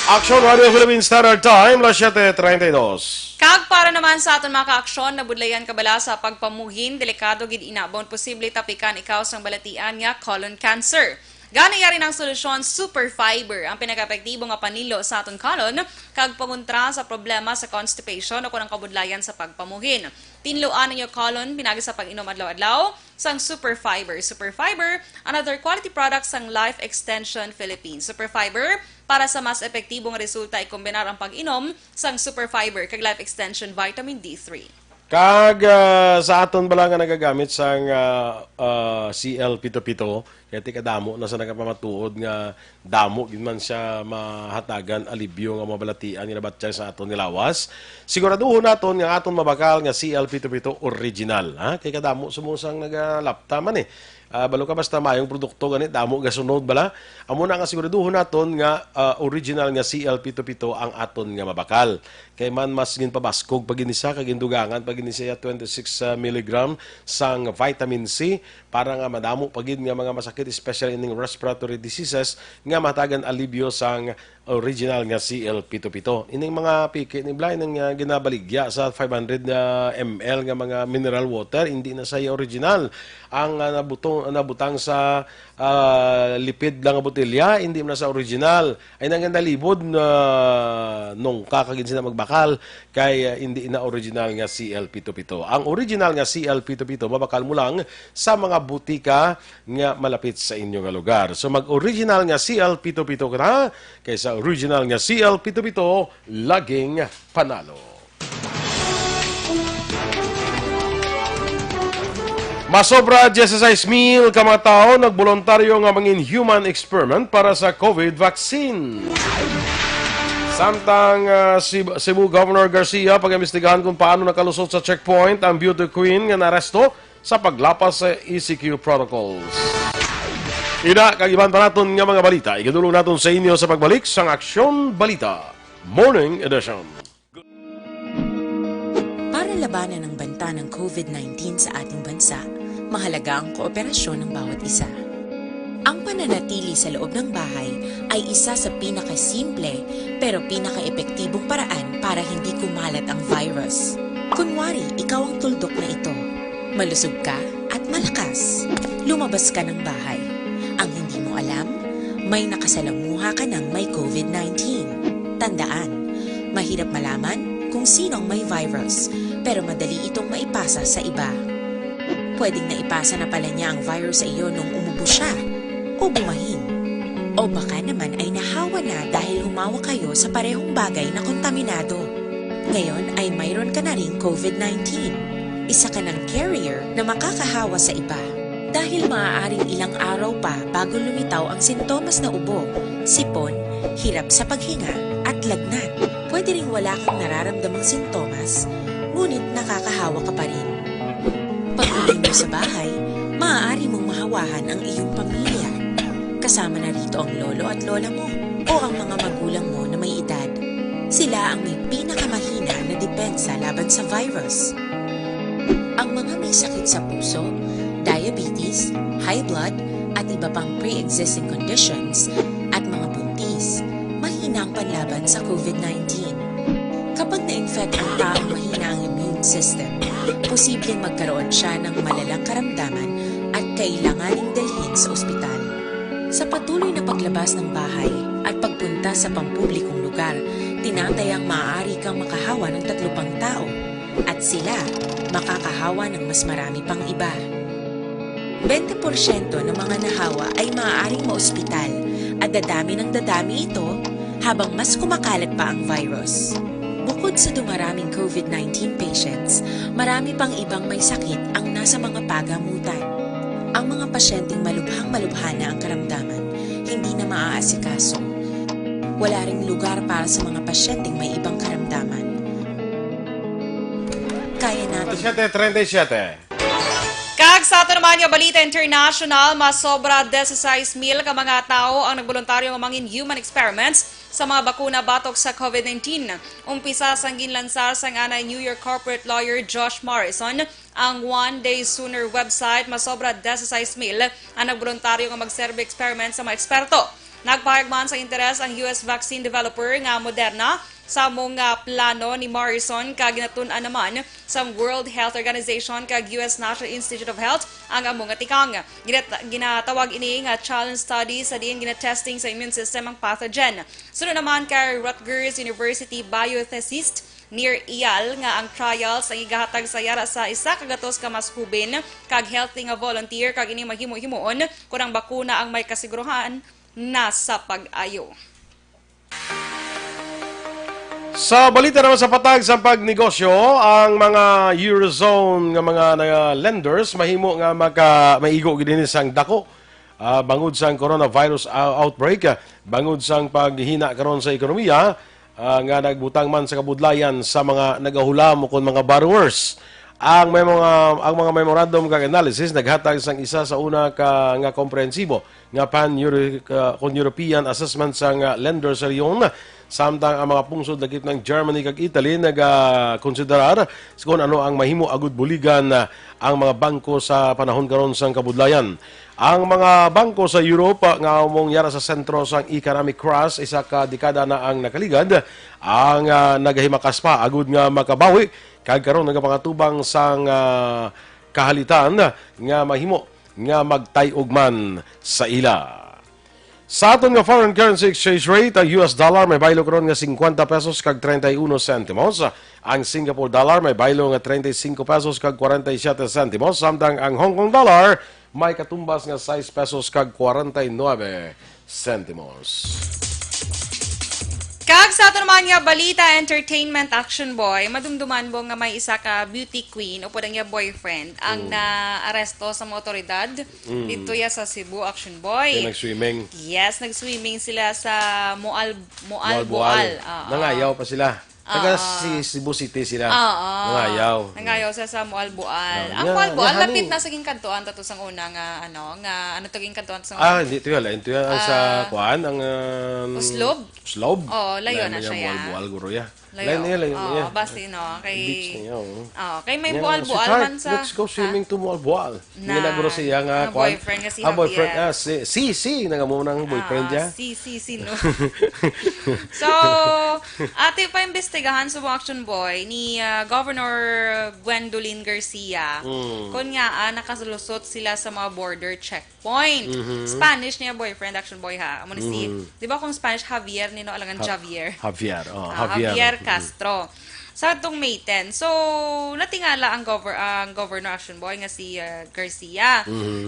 Action Radio Philippines Standard Time, las 7:32. Kag para naman sa aton mga ka-aksyon, nabudlayan kabala sa pagpamuhin, delikado gid inabon, posible tapikan ikaw sang balatian nga colon cancer. Gani yari ng solusyon Super Fiber, ang pinaka-epektibo nga panilo sa aton colon, kag pangontra sa problema sa constipation o kunang kabudlayan sa pagpamuhin. Tinluan ninyo colon, pinagi sa pag-inom adlaw-adlaw, sang Super Fiber. Super Fiber, another quality product sang Life Extension Philippines. Super Fiber, para sa mas epektibong resulta, ikombinar ang pag-inom sang Super Fiber kag Life Extension Vitamin D3. Kag sa aton bala nga nagagamit sang CL-Pito-Pito, kaya tika damo na sa nagapamatuod nga damo gid man siya mahatagan alibyo nga mabalatian nga batya sa aton nilawas. Siguraduhon naton nga aton mabakal nga CL-Pito-Pito original, ha? Kay kadamo sumusang nagalapta man balo ka basta mayong produkto ganit damo gasunod bala. Amo na nga siguraduhon naton nga original nga CL-Pito-Pito ang aton nga mabakal. Kay man mas ginpabaskog pag inisa kag indugangan pag inisa 26 mg sang vitamin C para nga madamo pagid nga mga masakit especially in respiratory diseases nga matagan alibyo sang original nga CL-Pito-Pito. Ining mga piki ni Blay nang ginabaligya sa 500 ml nga mga mineral water, hindi na saya original. Ang nabutang sa lipid lang nga botelya, hindi na sa original. Ay nang nalibod na nung kakagin sila magbakal kay hindi na original nga CL-Pito-Pito. Ang original nga CL-Pito-Pito mabakal mo lang sa mga butika nga malapit sa inyong lugar. So mag-original nga CL-Pito-Pito ka na kaysa original nga CL-Pito-Pito laging panalo. Masobra 16,000 ka mga tao nagboluntaryo nga mangin human experiment para sa COVID vaccine. Samtang Cebu Governor Garcia pag-imbestigahan kung paano nakalusot sa checkpoint ang beauty queen nga naresto sa paglapas sa ECQ protocols. Ina, kag-iban pa natin nga mga balita. Ikadulong natin sa inyo sa pagbalik sang Aksyon Balita Morning Edition. Para labanan ang banta ng COVID-19 sa ating bansa, mahalaga ang kooperasyon ng bawat isa. Ang pananatili sa loob ng bahay ay isa sa pinakasimple pero pinaka-epektibong paraan para hindi kumalat ang virus. Kunwari, ikaw ang tuldok na ito. Malusog ka at malakas. Lumabas ka ng bahay. Ang hindi mo alam, may nakasalamuha ka ng may COVID-19. Tandaan, mahirap malaman kung sino ang may virus, pero madali itong maipasa sa iba. Pwedeng naipasa na pala niya ang virus sa iyo nung umubo siya, o bumahin. O baka naman ay nahawa na dahil humawa kayo sa parehong bagay na kontaminado. Ngayon ay mayroon ka na ring COVID-19. Isa ka ng carrier na makakahawa sa iba. Dahil maaaring ilang araw pa bago lumitaw ang sintomas na ubo, sipon, hirap sa paghinga at lagnat. Pwede ring wala kang nararamdamang sintomas, ngunit nakakahawa ka pa rin. Pag-uwi mo sa bahay, maaari mong mahawahan ang iyong pamilya. Kasama na rito ang lolo at lola mo o ang mga magulang mo na may edad. Sila ang may pinakamahina na depensa laban sa virus. Ang mga may sakit sa puso, diabetes, high blood, at iba pang pre-existing conditions, at mga buntis, mahina ang panlaban sa COVID-19. Kapag na-infect ang taong mahina ang immune system, posibleng magkaroon siya ng malalang karamdaman at kailanganing dalhin sa ospital. Sa patuloy na paglabas ng bahay at pagpunta sa pampublikong lugar, tinatayang maaari kang makahawa ng 3 pang tao at sila makakahawa ng mas marami pang iba. 20% ng mga nahawa ay maaaring maospital at dadami ng dadami ito habang mas kumakalat pa ang virus. Bukod sa dumaraming COVID-19 patients, marami pang ibang may sakit ang nasa mga pagamutan. Ang mga pasyenteng malubhang-malubha na ang karamdaman, hindi na maaasikaso. Wala ring lugar para sa mga pasyenteng may ibang karamdaman. Kaya natin 7:37. Kag sa ato naman yung Balita International, masobra 16,000 ka mga tao ang nagboluntaryo ng mga human experiments sa mga bakuna batok sa COVID-19. Umpisa sang ginlansar sa nga New York corporate lawyer Josh Morrison ang One Day Sooner website. Masobra 16,000 ang nagboluntaryo ng magserve experiment sa mga eksperto. Nagpahagman sa interes ang US vaccine developer nga Moderna sa mga plano ni Morrison kag ginatun-an naman sa World Health Organization kag US National Institute of Health ang among tikang. Ginatawag ini nga challenge study sa diin ginatesting sa immune system ang pathogen. Sunod naman kay Rutgers University bioethicist near Iyal nga ang trials ang igahatag sa yara sa isa kagatos ka maskubin kag healthy nga volunteer kag ini mahimo-himoon kung ang bakuna ang may kasiguruhan na sa pag-ayo. Sa balita naman sa patag sa pagnegosyo, ang mga Eurozone nga mga lenders mahimo nga maigo gid sang dako bangod sang coronavirus outbreak, bangod sang paghina karon sa ekonomiya nga nagbutang man sa kabudlayan sa mga nagahulam kon mga borrowers. Ang mga memorandum kag analysis naghatag sang isa sa una nga komprehensibo nga pan-European assessment sang lenders sa rehiyon. Samtang ang mga pungsod lakip ng Germany kag Italy nag-konsiderar kung ano ang mahimo agud buligan ang mga bangko sa panahon karon sang kabudlayan. Ang mga bangko sa Europe nga umong yara sa sentro sang economic crash isa ka dekada na ang nakaligad ang nagahimakas pa agud nga makabawi kag karon nagapangatubang sang kahalitan nga mahimo nga magtayog man sa ila. Sa aton nga foreign currency exchange rate, ang US dollar may baylo karon nga 50 pesos kag 31 centimos. Ang Singapore dollar may baylo nga 35 pesos kag 47 centimos. Samtang ang Hong Kong dollar may katumbas nga 6 pesos kag 49 centimos. Kag sa ato naman nga balita entertainment action boy, madumduman mo nga may isa ka beauty queen o podang nga boyfriend ang naaresto sa mga otoridad dito ya sa Cebu action boy. Kaya nag-swimming. Yes, nag-swimming sila sa Moal. Nangayaw pa sila. Taga si Cebu City sila. Nangayaw. Nangayaw sa Moalboal. Ang Yeah, Moalboal, yeah, lapit honey. na sa ginkantuan tato sang una nga ano to ginkantuan sa Hindi ito yun. Ito yan ang sa kuan, ang Uslob? Uslob? Oo, layo na siya, ya. Bual-bual, guro ya. Layo. Layo niya. Basti no, kay Beach na yan. kay may Yeah, Moalboal sweetheart, man sa let's go swimming to Moalboal. Na- Nga naguro siya nga ang kuan. boyfriend nga si Ang boyfriend, Javier. si, nangamunang boyfriend niya. no. So, ate pa imbestigahan sa action boy ni Governor Gwendolyn Garcia. Kung nga nakasalusot sila sa mga border checkpoint. Spanish niya boyfriend action boy ha. Amo ni si, 'di ba kung Spanish Javier nino alangan Javier. Javier. Javier Castro. Sa itong May 10. So, natingala ang Governor Action Boy nga si Garcia.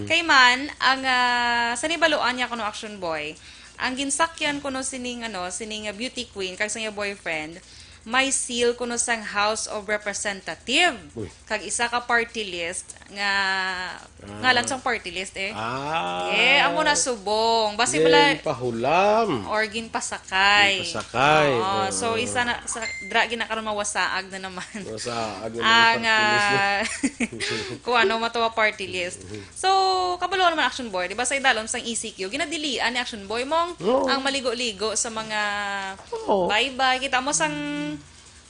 Kay man, ang sanibaluan niya kuno Action Boy, ang ginsakyan kuno sining beauty queen kag sa iya boyfriend, may seal kuno sang House of Representative. Uy. Kag isa ka party list nga lang sang party list amo na subong. Basi bala pahulam. or ginpasakay. Ginpasakay. Oo. So isa na sa dra ginakaroon mawasaag na naman. Sa Ang kung ano matuwa party list. So kabalo naman Action Boy, di ba sa idalom sang ECQ ginadilian ni Action Boy mong ang maligo-ligo sa mga bye-bye. Kita mo sang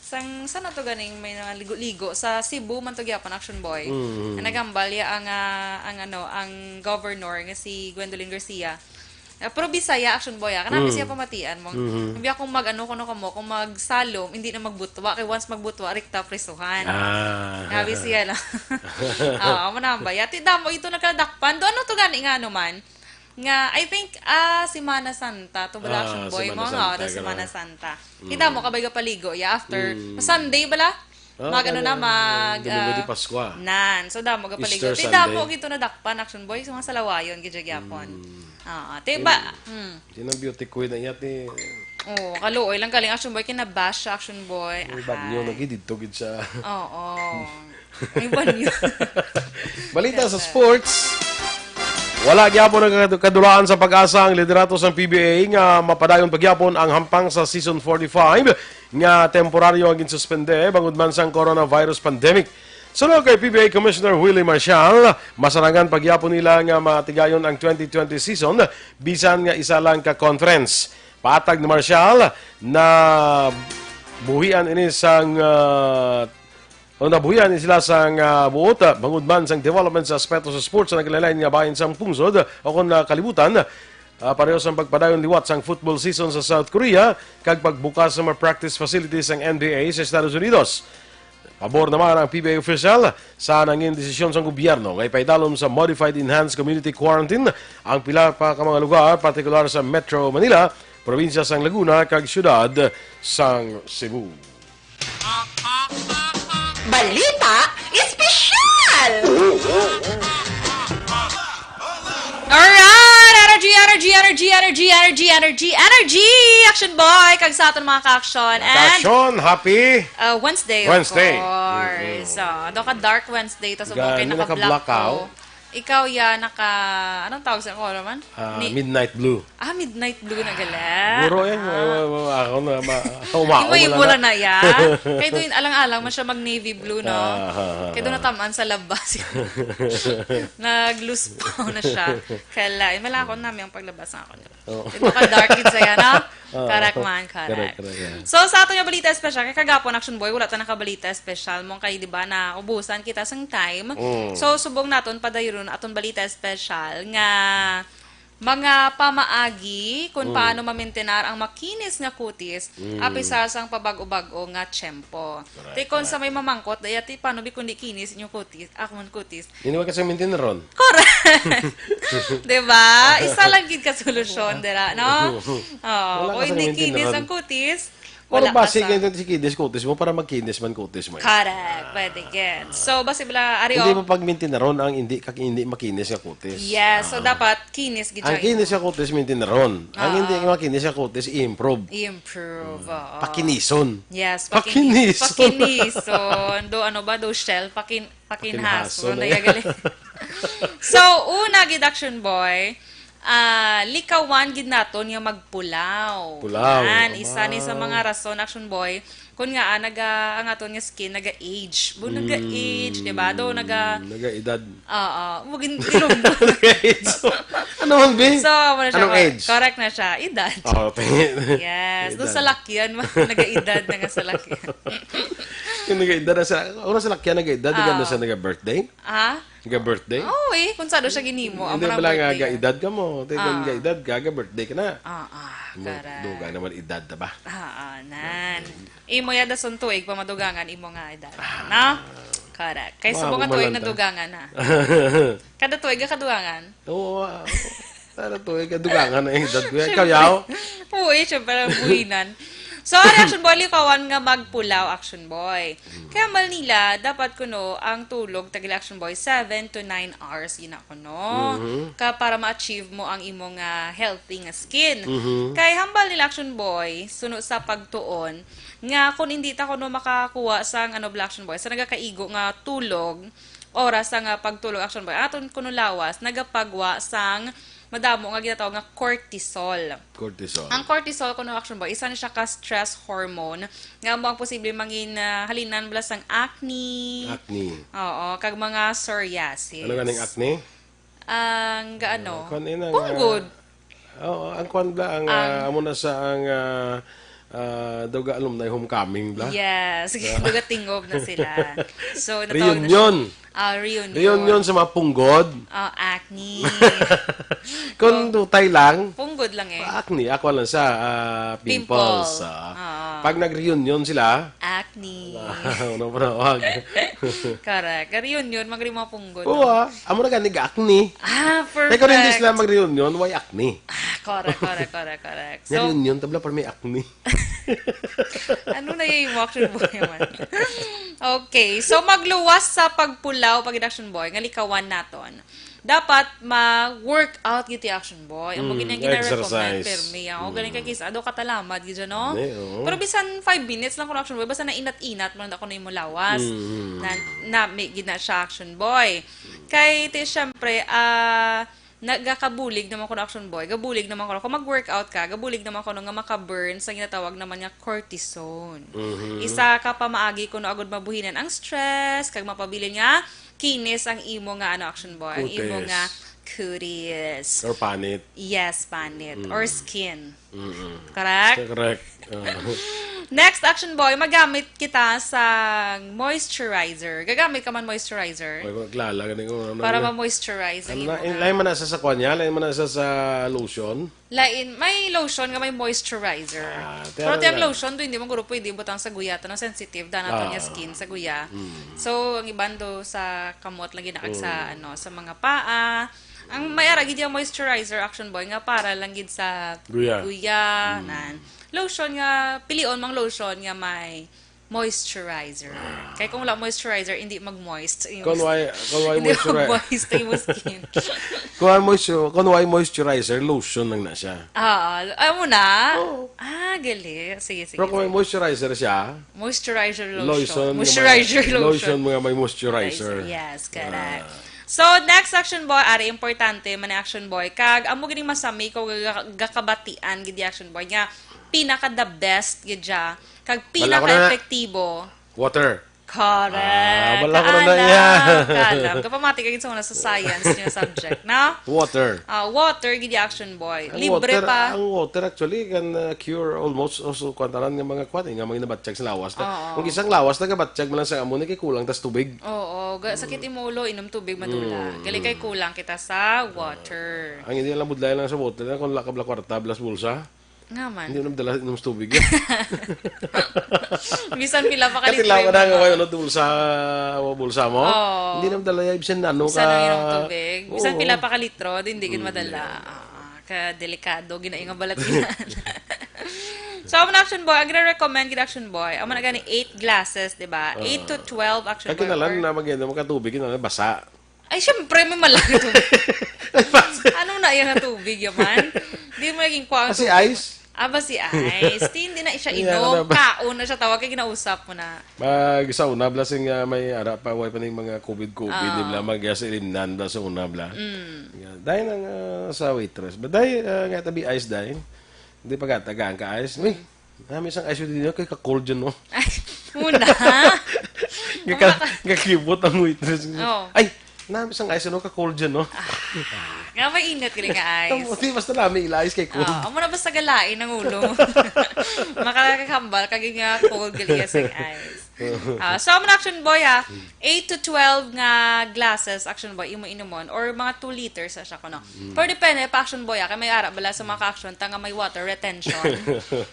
saan na to ganing may mga ligo-ligo sa Cebu man to gyapon Action Boy. Nagambal ya ang governor nga si Gwendolyn Garcia. Pero Bisaya Action Boy kanami siya pamatian mo. Hindi akong kung magsalom, hindi na magbutwa kay once magbutwa rikta prisuhan. Nabi siya lang. Amo na ba? Yati damo ito nagkadakpan. Do ano to gani nga man? Nga, I think, Semana Santa, to bala Action Boy mo nga, Semana Santa. Kita mo, kabay ka paligo, after, Sunday bala? Domingo de Pascua. So damo ka paligo. Easter Tida mo, Sunday. gito na dakpan, Action Boy, sa mga salawayon, gijagyapon. Tiba, Sinang beauty queen na yati. kaluoy lang galing Action Boy, kinabash siya, Action Boy. May banyo, nagidito gid sa... May banyo. Balita sa sports. Wala gyapon ang kadulaan sa pag-asa ang liderato sa PBA nga mapadayon pagyapon ang hampang sa season 45 nga temporaryo ang ginsuspende bangod man sang coronavirus pandemic. Sunod kay PBA Commissioner Willie Marcial, masarangan pagyapon nila nga matigayon ang 2020 season bisan nga isa lang ka conference. Patag ni Marcial na buhian ini sang nabuhian sila sang buot, bangod man sang development sa aspeto sa sports na naglalay nga bahin sang pungsod o kung kalibutan, pareho sang pagpadayon liwat sang football season sa South Korea kag pagbukas sa mga practice facilities sang NBA sa Estados Unidos. Pabor naman ang PBA official sa nangin desisyon sa gobyerno ngay paidalom sa Modified Enhanced Community Quarantine ang pila pa ka mga lugar, partikular sa Metro Manila, probinsya sang Laguna kag syudad sang Cebu. Balita espesyal! Alright! Energy! Action boy! Kag sa aton mga ka-action. And Action, happy Wednesday, Wednesday. of course. Ano ka Dark Wednesday, tapos okay, Gano'n naka-black naka-blackout? ko. Ikaw anong tawag sa ko naman? Midnight Blue. Midnight blue na gala. Guro yan. Ako na umako Yung mo na yan. Kaya doon alang-alang man siya mag-navy blue, no? Kaya doon natamaan sa labas. Nag-loose pa na siya. Kaya malakon namin ang paglabas ng ako. Ito ka dark kids yan, no? Correct man, correct. Yeah. So, sa ato yung balita special, kay kagapon, Action Boy, wala ta nakabalita special mong kay, di ba, na ubusan kita sang time. So, subong naton padayon aton balita special nga mga pamaagi kung paano mamintenar ang makinis nga kutis apisa sang pabag-o-bag-o nga tiyempo. Tikon sa may mamangkot, dayati paano bi kundi kinis inyong kutis, akong kutis. Hindi mo kasi maintain ron. Correct! Diba? Isa lang gid ka solusyon, dira, no? Wala O ka sa hindi maintain kinis ron. ang kutis, Pero wala ka basic sa... yung si kinis kutis mo para magkinis man kutis mo. Correct. Pwede get. So, basi bila, Hindi Ario, mo pag maintain ron ang hindi makinis nga kutis. yes, so dapat kinis gid Ang siya. kinis nga kutis maintain ron. Ang hindi makinis nga kutis i-improve. I-improve. oo. Pakinison. Yes, Pakinison. pakinison. Do ano ba, do shell, pakinhaso. Pakinhaso na Nayagali. So, una gid Action Boy, likawan gid naton nga magpulaw. Pulaw. Yan, isa ni sa mga rason Action Boy kun nga ang aton nga skin naga-age. Bu naga-age, di ba? Do Nag-edad. Mugin ilumbo. Ano man, be? So, ano siya? Anong age? Correct na siya. Edad. Tingin. Yes. Doon sa lakyan, nag-edad na nga sa lakyan. Yung nag-edad na sa... Una sa lakyan nag-edad, di ka na sa nag-birthday? Nag-birthday? Oo kung saan sa ginimo. Hindi pala nga ga-edad ka mo. Kung ga-edad ka, ga-birthday ka na. Correct. Duga naman edad na ba? Nan. Imo yada son tuig, pamadugangan imo nga edad. No? Correct. Kay subong nga tuig na dugangan na. Kada tuig ka kadugangan? Oo. Para to, dugangan na yung edad ko. Ikaw, yaw? Oo, syempre, buhinan. So, Action Boy, likawan nga magpulaw, Action Boy. Kaya Manila, dapat kuno ang tulog tagil Action Boy 7 to 9 hours gina kuno. Para ma-achieve mo ang imong healthy nga skin. Kaya hambal nila Action Boy, suno sa pagtuon nga kung hindi ta kuno makakuha sang Action Boy, sa nagakaigo nga tulog, oras nga pagtulog Action Boy, aton kuno lawas, nagapagwa sang madamo nga ginatawag nga cortisol. Cortisol. Ang cortisol kuno Action Boy, isa na siya ka stress hormone nga mo ang posible mangin halinan bala sang acne. Acne. Oo, kag mga psoriasis. Ano ganing acne? Ang gaano? Ang Punggod. Oo, ang kwan bla, ang amo na sa ang duga alumni homecoming bla. Yes, duga tingob na sila. So, Reunion. Reunion. Reunion sa mga punggod. Acne. Kung tutay lang, Punggod lang acne. Ako lang sa pimples. Pag nag-reunion sila, acne. ano pa na, wag. Correct. Reunion, mag-mga punggod. Oo, amo na ganig acne. Perfect. Kaya kung hindi sila mag-reunion, why acne? Correct. So, reunion, tabla para may acne. ano na yung Action Boy man? Okay, so magluwas sa pagpulaw pag Action Boy, nga likawan naton. Dapat ma-workout giti Action Boy. Ang mga gina-recommend permi. O galing kay kisa, ado katalamad gidyo, no? Pero bisan 5 minutes lang ko Action Boy, basta na inat-inat mo ako na yung lawas. Na may gina siya Action Boy. Kay, syempre, nagakabulig naman ko na action boy. Gabulig naman ko na. Kung mag-workout ka, gabulig naman ko na nga makaburn sa ginatawag naman niya cortisone. Isa ka pa maagi ko na agad mabuhinan ang stress, kag mapabilin nga, kinis ang imo nga action boy. Ang imo Kutis. nga cuties. Or panit. Yes, panit. Or skin. Correct? Correct. Next, action boy, magamit kita sa moisturizer. Gagamit ka man moisturizer. Ay, maglala. Ganun ko. Para ma-moisturize ang imo nga. Lain mo na sa kanya, lain mo na sa lotion. Lain, may lotion nga may moisturizer. Pero tiyang lotion, do, hindi mo guro pwede butang sa guya. Ito na sensitive, dana niya skin sa guya. So, ang iban do sa kamot, lagi na sa, sa mga paa. Ang mayara, gid yung moisturizer, action boy, nga para lang gid sa guya nan. Lotion nga, pilion mang lotion nga may moisturizer. Kaya kung wala moisturizer, hindi mag-moist. Kung why Hindi moisturizer. mag-moist ang imo skin. Kung why moisturizer, lotion lang na siya. Ayaw mo na? Gali. Sige. Pero kung may moisturizer siya, Moisturizer lotion. Lotion mga may moisturizer. Yes, correct. So, next action boy, ari importante man ang action boy. Kag amo gining masami ko gakabatian gid action boy nga pinaka the best gid siya. Kag pinaka epektibo. Water. Correct. Wala ko na yan. Kaalam. Kapamati ka sa una sa science niya subject, na? Water. Water, gidi action boy. Libre pa. Ang water actually can cure almost also kwantaran ng mga nga mga nabatsyag sa lawas. Kung isang lawas nagabatsyag mo lang sa amon, kay kulang tas tubig. Oo. Sakit imulo, inom tubig, madula. Gali kay kulang kita sa water. Ang hindi lang budlay lang sa water, kung lakab la kwarta, blas bulsa. Nga man. Hindi mo nabdala inom tubig. Bisan pila pa kalitro. Katilaw ka na nga kayo bulsa mo. Hindi nabdala yung bisan ano ka. Bisan inom tubig. Bisan pila pa kalitro, hindi gin madala. Ka-delikado, ginainga balat yan. So, ang action boy, ang gina-recommend gina action boy, ang mga gani 8 glasses, di ba? 8 to 12 action boy. Kaya kinalan na maganda makatubig, kinalan basa. Ay, syempre, may malaki tubig. Anong na yan na tubig, yaman? Hindi mo naging kwang Kasi ice? Aba si Ice. Hindi na siya inom. Kaon na siya. Tawag kay ginausap mo na. Sa una, blasing may ara pa, way pa ng mga COVID, nila mag-gas ilimnan, sa una, bla. Dahil nang sa waitress. But dahil, nga tabi ice dahil, hindi pa gatagaan ka ice. Uy, namin isang ice din kay ka-cold dyan, no? Ay, muna. Kakibot ang waitress. Ay, namin isang ice, no? Ka-cold dyan, no? Nga may ingat ka rin ka ice. Hindi, basta namin ila-ice kay cold. Amo na basta galain ang ulo mo. Makakakambal, kaging nga cold galias ang ice. So, ang action boy 8 to 12 nga glasses, action boy, imo inomon, or mga 2 liters sa siya ko, no? Pero depende, pa action boy, kay may ara, bala sa mga action, tanga may water retention.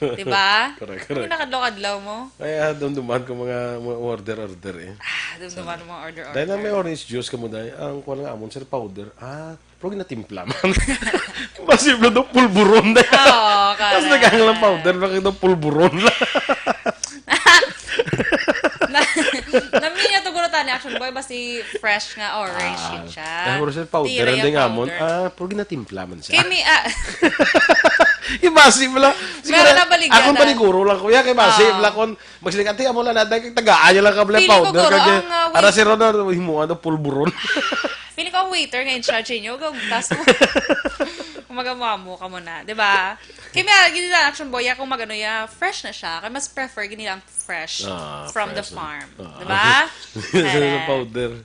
Diba? Correct. Ano nakadlaw-kadlaw mo? Kaya dumduman ko mga order eh. Dumduman mo order. Dahil na may orange juice ka mo dahil, ang kuha nga amon, sir, powder. Pero ginatimpla man. Masibla daw pulburon na. Oo, correct. Tapos naghangalang powder, bakit daw pulburon lang. Naminya to guro tani action boy basi fresh nga orange yun siya. Pero sir, powder, hindi nga amon. Pero ginatimpla man siya. Kimi, Ibasi mo lang. Meron na baligyan. Akong paniguro lang kuya, kay basi mo lang kung magsilikati, amo lang natin, tagaan niya lang kabla Feeling ko, powder. guro, Kaya, ang, ara si Ronald, himuan daw pulburon. Feeling ko ang waiter nga in charge niyo, tas mo. Kumagamo ka muna, 'di ba? Kimi gini na action boy, kung magano ya, fresh na siya. Kaya mas prefer gini lang fresh from the farm, 'di ba? Powder.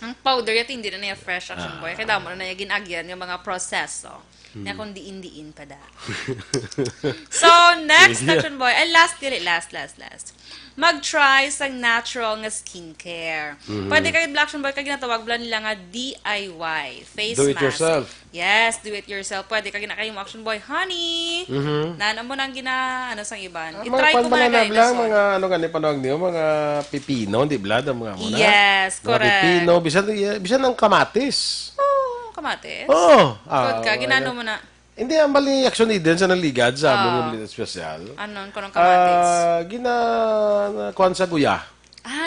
Ang powder yat hindi na niya fresh action boy. Kaya damo na niya ginagyan yung mga proseso. Na kung diin pa da. So, next action boy, last. Mag-try sa natural nga skincare. Pwede kayo black action boy, kag ginatawag bla nila nga DIY, face Do it mask. yourself. Yes, do it yourself. Pwede kag na kayo action boy, honey. Naan mo nang sang iban. I-try ko man na lang mga ano gani panawag niyo, mga pipino, di blad ang mga muna. Yes, correct. Pipino, bisan ng kamatis. Kamatis. Good ka, ginano mo na. Hindi, ang bali action din sa naligad sa among mga special. Anon, kunong kamatis? Kuhan sa guya.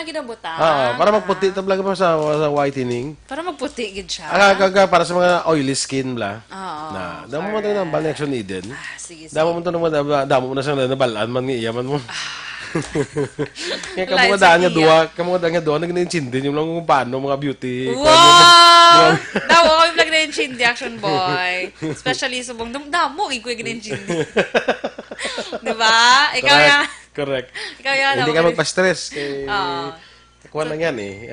Ginabuta. Para magputi tablaga pa sa whitening. Para magputi gid siya. Para sa mga oily skin bla. Damo mo tayo ng bali action din. Sige. Damo mo to damo mo na sa nabalaan man nga iyaman mo. Kaya kamu nga daan nga doon, nag-na-inchin din yung lang kung paano mga beauty. Wow! Daw, kami vlog na yung chindi action boy. Especially subong damo ikoy ginin chindi. Di ba? Ikaw yan. Correct. Ikaw yan. Hindi ka magpa-stress. Kuha lang yan eh.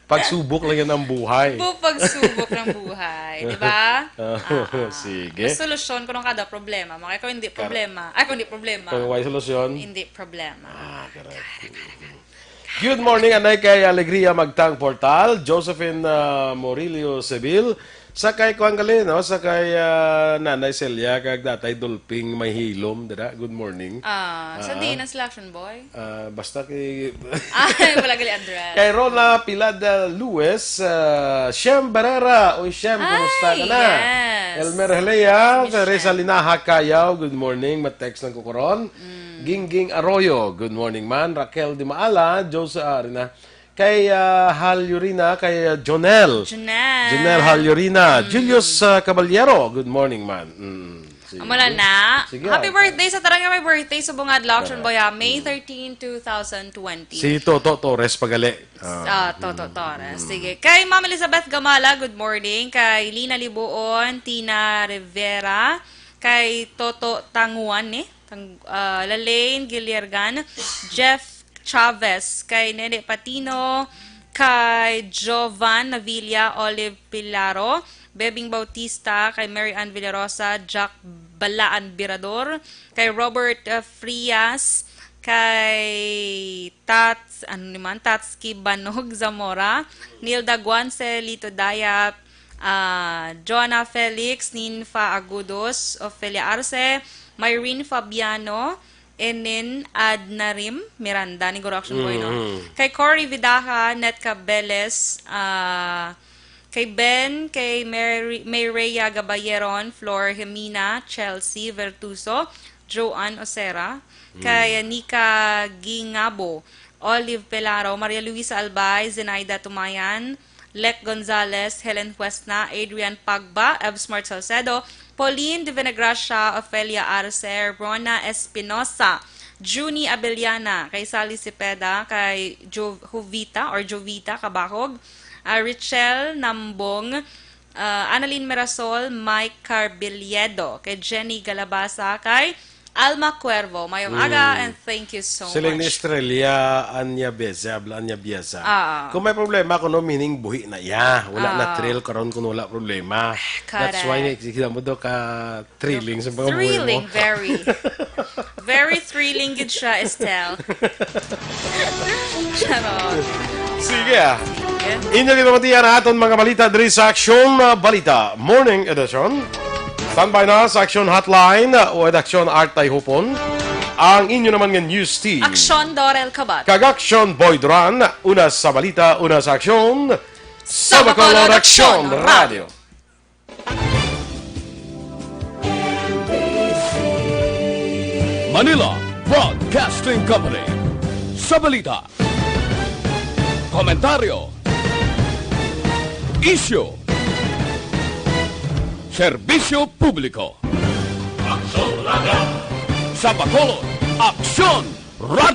Pagsubok lang yan ng buhay. Pagsubok ng buhay. Di ba? Sige. Solusyon kung kada problema. Mga ikaw hindi problema. Ay, kung hindi problema. Kung may solusyon. Hindi problema. Correct. Good morning, anay kay Alegria Magtang Portal, Josephine Morillo Seville, sakay Kuang Gali, no? Sakay Nanay Celia, kag Datay Dulping may hilom, dira. Good morning. Sa di ng selection boy? Basta kay... Ay, wala gali address. Kay Rona Pilada Luis, Shem Barrera, o Shem, kumusta ka na? Yes. Elmer Helea, Teresa Linaha Kayaw, good morning, matext ng kukuron. Gingging Arroyo, good morning man. Raquel Di Maala, Jose Arina. Kay Halyurina, kay Jonel Halyurina. Julius Caballero, good morning man. Amala na. Sige. Happy birthday sa tarang may birthday sa bungad Action Boy, May 13, 2020. Si Toto Torres Pagali. Toto Torres. Sige. Kay Ma'am Elizabeth Gamala, good morning. Kay Lina Libuon, Tina Rivera, kay Toto Tanguan, Lalaine Giliergan, Jeff Chavez, kay Nene Patino, kay Jovan Navilla, Olive Pilaro, Bebing Bautista, kay Mary Ann Villarosa, Jack Balaan Birador, kay Robert Frias, kay Tatski Banog Zamora, Nilda Guance, Lito Dayap, Joanna Felix, Ninfa Agudos, Ofelia Arce, Myrene Fabiano, Enin Adnarim Miranda, ni Goro Action Boy, no? Kay Cory Vidaja, Netka Beles, kay Ben, kay Mayrea Gabayeron, Flor Jimena, Chelsea Vertuso, Joanne Osera, kay Nika Gingabo, Olive Pelaro, Maria Luisa Albay, Zenaida Tumayan, Lek Gonzalez, Helen Huesna, Adrian Pagba, Evsmart Salcedo, Pauline de Venegracia, Ofelia Arce, Rona Espinosa, Juni Abeliana, kay Sally Cepeda, kay Jovita Kabahog, Richelle Nambong, Annalyn Mirasol, Mike Carbiliedo, kay Jenny Galabasa, kay Alma Cuervo. Mayong aga and thank you so Siling ni much. Estrella, Anya Biasa. Kung may problema, kuno meaning buhi na ya. Wala na thrill karon kung wala problema. That's why nakikita mo do ka thrilling sa mga buhay mo. Thrilling, very. Very thrilling gid siya, Estelle. Charot. Sige Inyo ginamatiyan na aton mga balita diri sa Action Balita Morning Edition. Standby na sa Action Hotline o Action Artay Hupon. Ang inyo naman ng news team. Action Dorel Kabat. Kag-Action Boy Duran. Una sa balita, una sa aksyon. Sa Bacolod Action Radio. Manila Broadcasting Company. Sa balita, komentaryo, issue, serbisyo publiko. Sa Bacolod Action Radio.